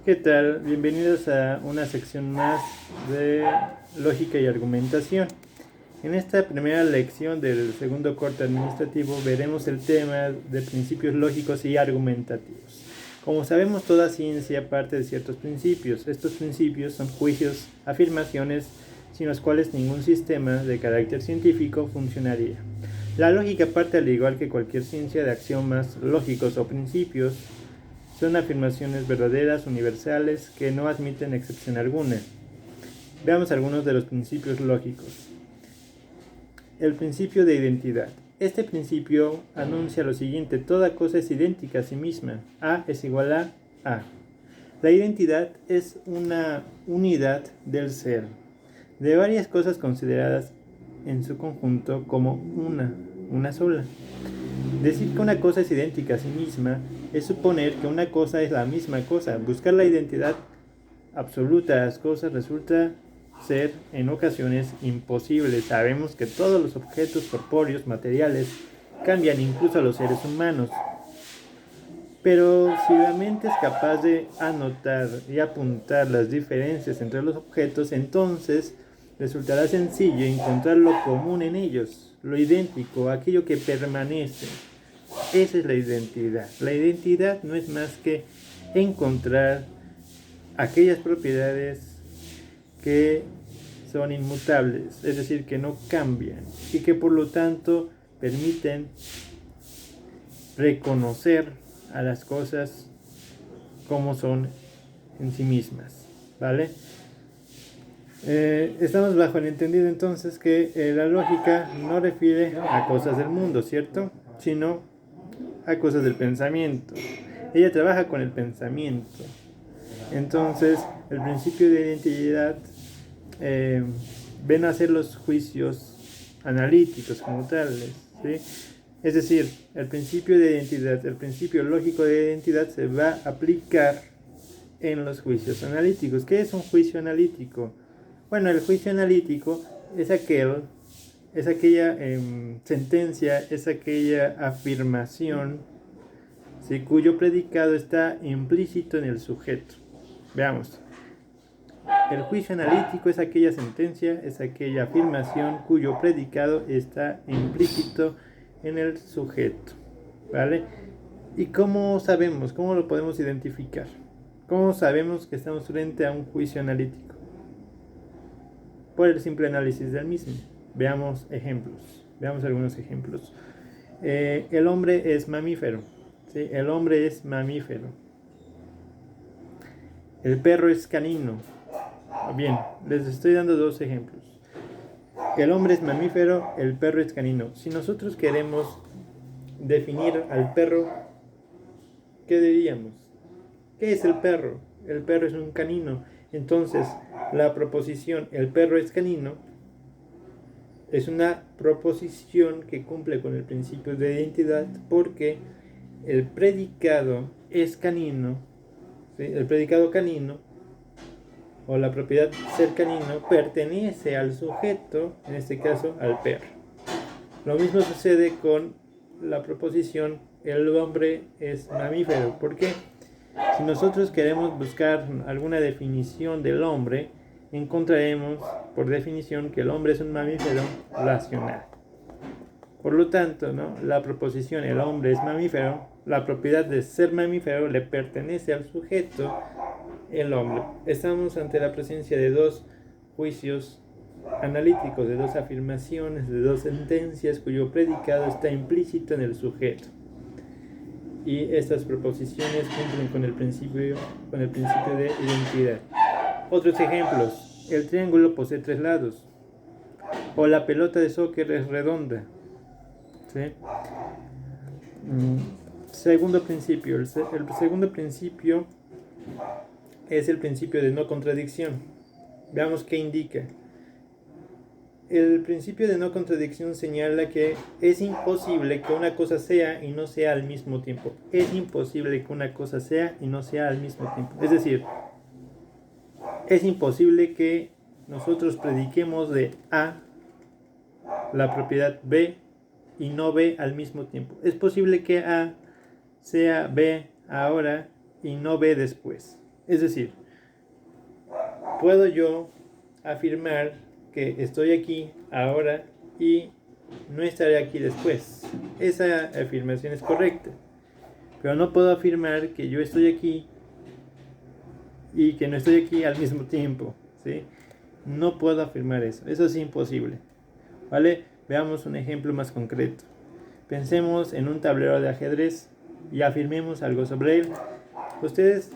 ¿Qué tal? Bienvenidos a una sección más de lógica y argumentación. En esta primera lección del segundo corte administrativo veremos el tema de principios lógicos y argumentativos. Como sabemos, toda ciencia parte de ciertos principios. Estos principios son juicios, afirmaciones, sin los cuales ningún sistema de carácter científico funcionaría. La lógica parte, al igual que cualquier ciencia, de axiomas lógicos o principios. Son afirmaciones verdaderas, universales, que no admiten excepción alguna. Veamos algunos de los principios lógicos. El principio de identidad. Este principio anuncia lo siguiente: toda cosa es idéntica a sí misma. A es igual a A. La identidad es una unidad del ser, de varias cosas consideradas en su conjunto como una sola. Decir que una cosa es idéntica a sí misma es suponer que una cosa es la misma cosa. Buscar la identidad absoluta de las cosas resulta ser en ocasiones imposible. Sabemos que todos los objetos corpóreos, materiales, cambian, incluso a los seres humanos. Pero si la mente es capaz de anotar y apuntar las diferencias entre los objetos, entonces resultará sencillo encontrar lo común en ellos, lo idéntico, aquello que permanece. Esa es la identidad. La identidad no es más que encontrar aquellas propiedades que son inmutables, es decir, que no cambian y que por lo tanto permiten reconocer a las cosas como son en sí mismas, ¿vale? Estamos bajo el entendido entonces que la lógica no refiere a cosas del mundo, ¿cierto? Sino a cosas del pensamiento. Ella trabaja con el pensamiento. Entonces, el principio de identidad ven a ser los juicios analíticos como tales, ¿sí? Es decir, el principio de identidad, el principio lógico de identidad se va a aplicar en los juicios analíticos. ¿Qué es un juicio analítico? Bueno, el juicio analítico es aquella sentencia, es aquella afirmación, ¿sí?, cuyo predicado está implícito en el sujeto. Veamos. El juicio analítico es aquella sentencia, es aquella afirmación cuyo predicado está implícito en el sujeto, ¿vale? ¿Y cómo sabemos? ¿Cómo lo podemos identificar? ¿Cómo sabemos que estamos frente a un juicio analítico? Por el simple análisis del mismo. Veamos ejemplos. Veamos algunos ejemplos. El hombre es mamífero. ¿Sí? El hombre es mamífero. El perro es canino. Bien, les estoy dando dos ejemplos. El hombre es mamífero, el perro es canino. Si nosotros queremos definir al perro, ¿qué diríamos? ¿Qué es el perro? El perro es un canino. Entonces, la proposición el perro es canino es una proposición que cumple con el principio de identidad porque el predicado es canino, ¿sí? El predicado canino o la propiedad ser canino pertenece al sujeto, en este caso al perro. Lo mismo sucede con la proposición el hombre es mamífero. ¿Por qué? Si nosotros queremos buscar alguna definición del hombre, encontraremos por definición que el hombre es un mamífero racional. Por lo tanto, ¿no?, la proposición el hombre es mamífero, la propiedad de ser mamífero le pertenece al sujeto, el hombre. Estamos ante la presencia de dos juicios analíticos, de dos afirmaciones, de dos sentencias cuyo predicado está implícito en el sujeto. Y estas proposiciones cumplen con el principio de identidad. Otros ejemplos: el triángulo posee tres lados, o la pelota de soccer es redonda, ¿sí? Segundo principio. El segundo principio es el principio de no contradicción. Veamos qué indica. El principio de no contradicción señala que es imposible que una cosa sea y no sea al mismo tiempo. Es imposible que una cosa sea y no sea al mismo tiempo. Es decir, es imposible que nosotros prediquemos de A la propiedad B y no B al mismo tiempo. Es posible que A sea B ahora y no B después. Es decir, puedo yo afirmar que estoy aquí ahora y no estaré aquí después. Esa afirmación es correcta. Pero no puedo afirmar que yo estoy aquí y que no estoy aquí al mismo tiempo, ¿sí? No puedo afirmar eso. Eso es imposible, ¿vale? Veamos un ejemplo más concreto. Pensemos en un tablero de ajedrez y afirmemos algo sobre él. Ustedes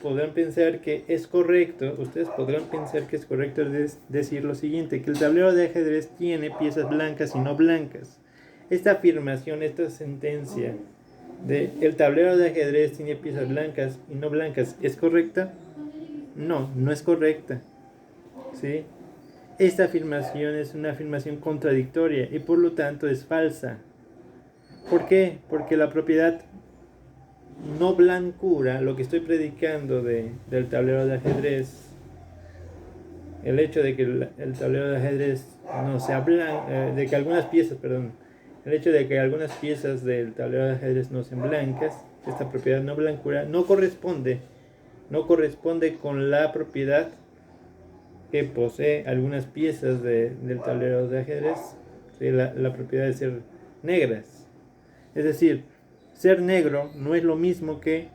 podrán pensar que es correcto, decir lo siguiente, que el tablero de ajedrez tiene piezas blancas y no blancas. Esta afirmación, esta sentencia de el tablero de ajedrez tiene piezas blancas y no blancas, ¿es correcta? No, no es correcta, ¿sí? Esta afirmación es una afirmación contradictoria y por lo tanto es falsa. ¿Por qué? Porque la propiedad no blancura, lo que estoy predicando del tablero de ajedrez, el hecho de que el tablero de ajedrez no sea blanco, de que algunas piezas, perdón, el hecho de que algunas piezas del tablero de ajedrez no sean blancas, esta propiedad no blancura no corresponde con la propiedad que posee algunas piezas del tablero de ajedrez, ¿sí? La propiedad de ser negras. Es decir, ser negro no es lo mismo que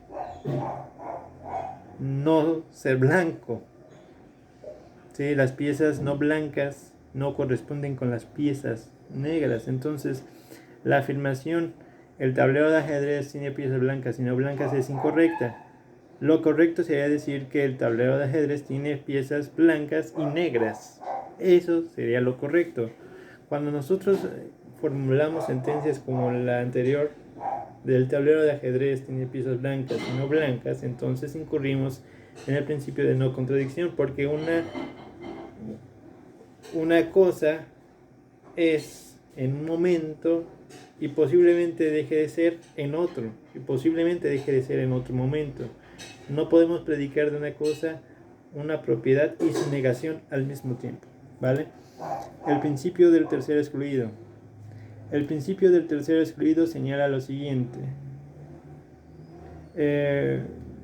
no ser blanco. ¿Sí? Las piezas no blancas no corresponden con las piezas negras. Entonces, la afirmación, el tablero de ajedrez tiene piezas blancas y no blancas, es incorrecta. Lo correcto sería decir que el tablero de ajedrez tiene piezas blancas y negras. Eso sería lo correcto. Cuando nosotros formulamos sentencias como la anterior, del tablero de ajedrez tiene piezas blancas y no blancas, entonces incurrimos en el principio de no contradicción, porque una cosa es en un momento y posiblemente deje de ser en otro, y posiblemente deje de ser en otro momento. No podemos predicar de una cosa una propiedad y su negación al mismo tiempo, ¿vale? El principio del tercero excluido. El principio del tercero excluido señala lo siguiente.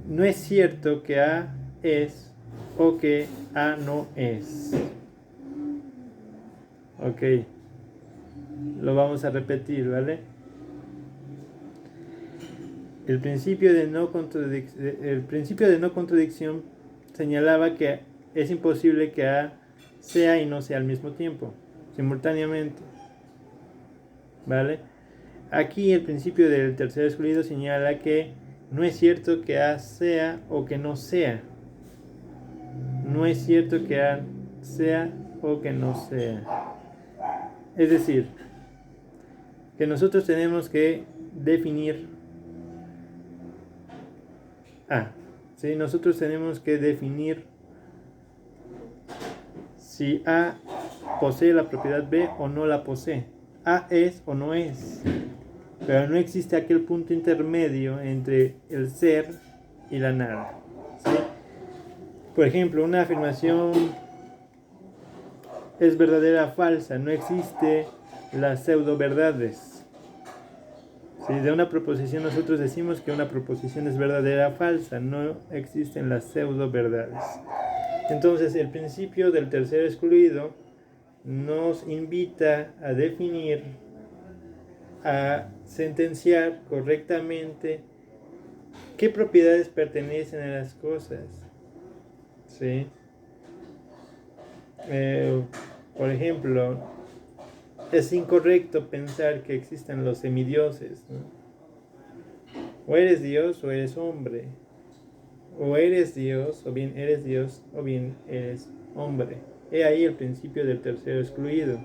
No es cierto que A es o que A no es. Ok, lo vamos a repetir, ¿vale? El principio de no contradicción señalaba que es imposible que A sea y no sea al mismo tiempo, simultáneamente, ¿vale? Aquí el principio del tercer excluido señala que no es cierto que A sea o que no sea. No es cierto que A sea o que no sea. Es decir, que nosotros tenemos que definir A. ¿Sí? Nosotros tenemos que definir si A posee la propiedad B o no la posee. A es o no es. Pero no existe aquel punto intermedio entre el ser y la nada. ¿Sí? Por ejemplo, una afirmación es verdadera o falsa. No existe las pseudo verdades. ¿Sí? De una proposición nosotros decimos que una proposición es verdadera o falsa. No existen las pseudo verdades. Entonces el principio del tercer excluido nos invita a definir, a sentenciar correctamente qué propiedades pertenecen a las cosas. ¿Sí? Por ejemplo, es incorrecto pensar que existan los semidioses, ¿no? O eres Dios o eres hombre. O eres Dios, o bien eres Dios, o bien eres hombre. He ahí el principio del tercero excluido.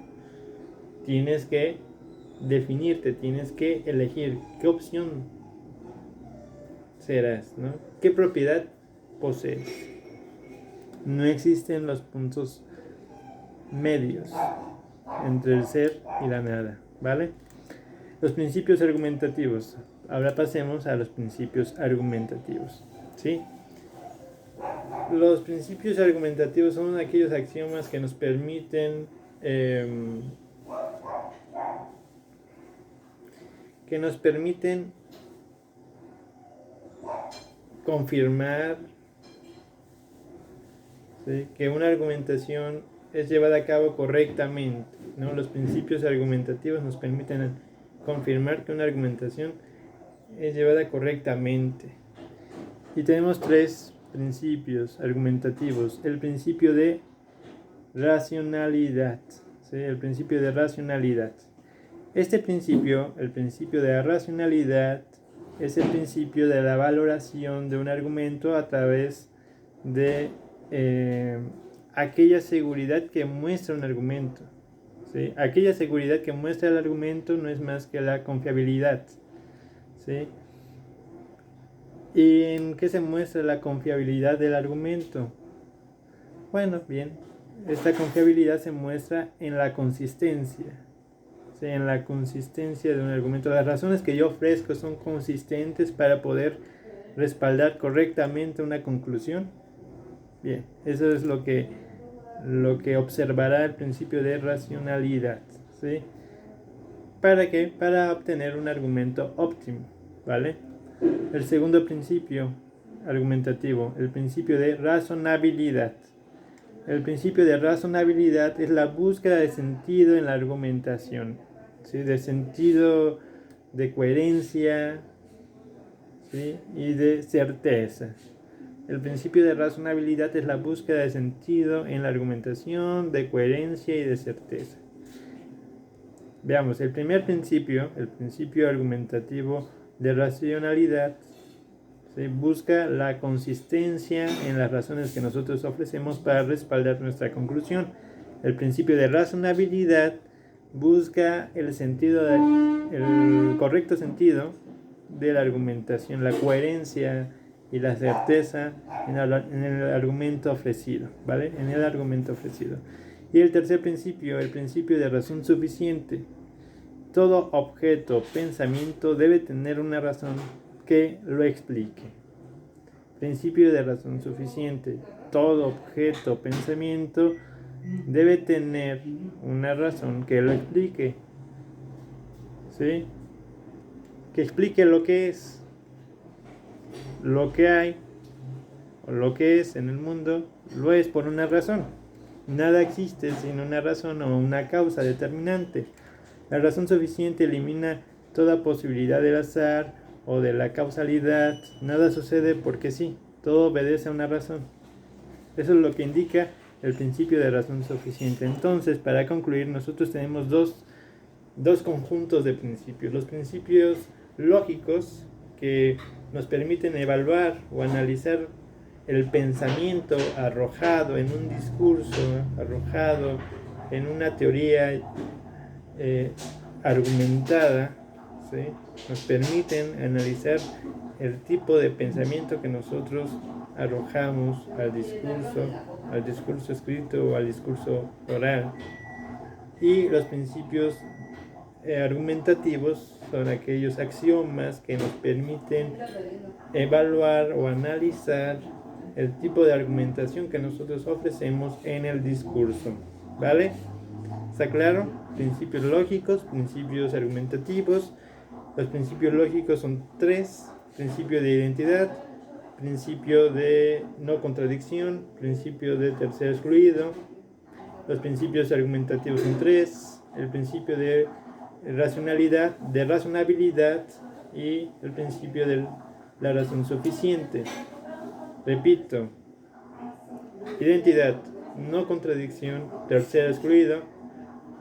Tienes que definirte, tienes que elegir qué opción serás, ¿no? ¿Qué propiedad posees? No existen los puntos medios entre el ser y la nada, ¿vale? Los principios argumentativos. Ahora pasemos a los principios argumentativos, ¿sí? Los principios argumentativos son aquellos axiomas que nos permiten confirmar ¿sí? Que una argumentación es llevada a cabo correctamente, ¿no? Los principios argumentativos nos permiten confirmar que una argumentación es llevada correctamente. Y tenemos tres principios argumentativos. El principio de racionalidad, ¿sí? El principio de racionalidad. Este principio, el principio de la racionalidad, es el principio de la valoración de un argumento a través de aquella seguridad que muestra un argumento, ¿sí? Aquella seguridad que muestra el argumento no es más que la confiabilidad, ¿sí? ¿Y en qué se muestra la confiabilidad del argumento? Bueno, bien, esta confiabilidad se muestra en la consistencia, ¿sí? En la consistencia de un argumento. Las razones que yo ofrezco son consistentes para poder respaldar correctamente una conclusión. Bien, eso es lo que observará el principio de racionalidad, ¿sí? ¿Para qué? Para obtener un argumento óptimo, ¿vale? El segundo principio argumentativo, el principio de razonabilidad. El principio de razonabilidad es la búsqueda de sentido en la argumentación, ¿sí? De sentido, de coherencia, ¿sí? Y de certeza. El principio de razonabilidad es la búsqueda de sentido en la argumentación, de coherencia y de certeza. Veamos, el primer principio, el principio argumentativo de racionalidad, ¿sí? Busca la consistencia en las razones que nosotros ofrecemos para respaldar nuestra conclusión. El principio de razonabilidad busca el correcto sentido de la argumentación, la coherencia y la certeza en el argumento ofrecido, ¿vale? En el argumento ofrecido. Y el tercer principio, el principio de razón suficiente. Todo objeto, pensamiento debe tener una razón que lo explique. Principio de razón suficiente. Todo objeto, pensamiento debe tener una razón que lo explique, ¿sí? Que explique lo que es, lo que hay, o lo que es en el mundo, lo es por una razón. Nada existe sin una razón o una causa determinante. La razón suficiente elimina toda posibilidad del azar o de la causalidad. Nada sucede porque sí, todo obedece a una razón. Eso es lo que indica el principio de razón suficiente. Entonces, para concluir, nosotros tenemos dos conjuntos de principios. Los principios lógicos, que nos permiten evaluar o analizar el pensamiento arrojado en un discurso, arrojado en una teoría argumentada, ¿sí? Nos permiten analizar el tipo de pensamiento que nosotros arrojamos al discurso escrito o al discurso oral. Y los principios argumentativos son aquellos axiomas que nos permiten evaluar o analizar el tipo de argumentación que nosotros ofrecemos en el discurso, ¿vale? ¿Está claro? Principios lógicos, principios argumentativos. Los principios lógicos son tres: principio de identidad, principio de no contradicción, principio de tercer excluido. Los principios argumentativos son tres: el principio de racionalidad, de razonabilidad, y el principio de la razón suficiente. Repito: identidad, no contradicción, tercer excluido,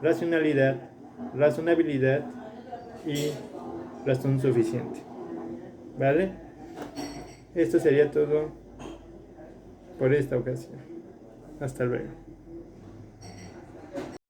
racionalidad, razonabilidad y razón suficiente. ¿Vale? Esto sería todo por esta ocasión. Hasta luego.